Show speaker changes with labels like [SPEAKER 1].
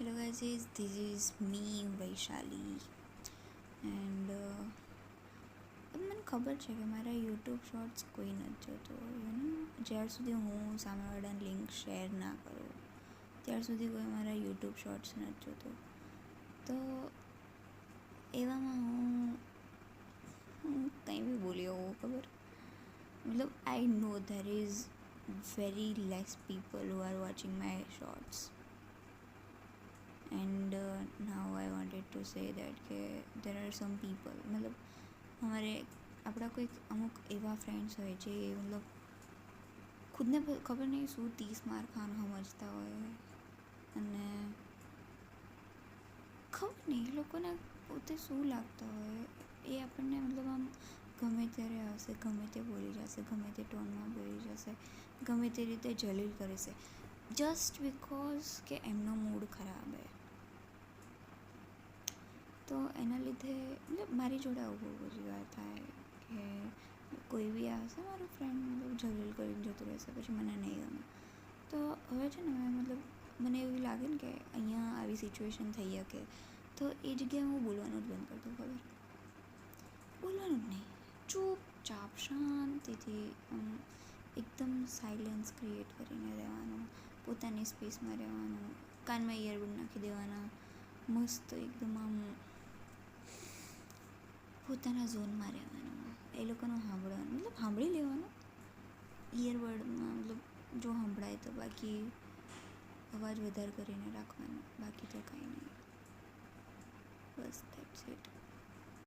[SPEAKER 1] Hello guys, this is me Vaishali and મને ખબર છે કે મારા યુટ્યુબ શોર્ટ્સ કોઈ નથી જોતો જ્યાર સુધી હું સામેવાળાને લિંક શેર ના કરું ત્યાર સુધી કોઈ મારા યુટ્યુબ શોર્ટ્સ નથી જોતો. તો એવામાં હું કંઈ બી બોલી આવું ખબર, મતલબ I know there is very less people who are watching my shorts, and now I wanted to say that કે there are some people, મતલબ અમારે આપણા કોઈક અમુક એવા ફ્રેન્ડ્સ હોય જે મતલબ ખુદને ખબર નહીં શું 30 માર ખાવાનું સમજતા હોય, અને ખબર નહીં એ લોકોને પોતે શું લાગતા હોય એ આપણને મતલબ આમ ગમે ત્યારે આવશે, ગમે તે બોલી જશે, ગમે તે ટોનમાં બોલી જશે, ગમે તે રીતે જલીલ કરે છે જસ્ટ બિકોઝ કે એમનો મૂડ ખરાબ હોય. તો એના લીધે મતલબ મારી જોડે આવું બહુ બધી વાર થાય કે કોઈ બી આવશે મારો ફ્રેન્ડ મતલબ જલીલ કરીને જતું રહેશે, પછી મને નહીં ગમે. તો હવે છે ને મતલબ મને એવું લાગે ને કે અહીંયા આવી સિચ્યુએશન થઈ શકે, તો એ જગ્યાએ હું બોલવાનું જ બંધ કરી દઉં. ખબર, બોલવાનું જ નહીં, ચૂપચાપ શાંતિથી એકદમ સાયલેન્સ ક્રિએટ કરીને રહેવાનું, પોતાની સ્પેસમાં રહેવાનું, કાનમાં ઇયરબડ નાખી દેવાના, મસ્ત એકદમ આમ પોતાના ઝોનમાં રહેવાનું, એ લોકોનું સાંભળવાનું, મતલબ સાંભળી લેવાનું ઇયરબડમાં, મતલબ જો સંભળાય તો, બાકી અવાજ વધારે કરીને રાખવાનો, બાકી તો કાંઈ નહીં, બસ દેટ્સ ઇટ.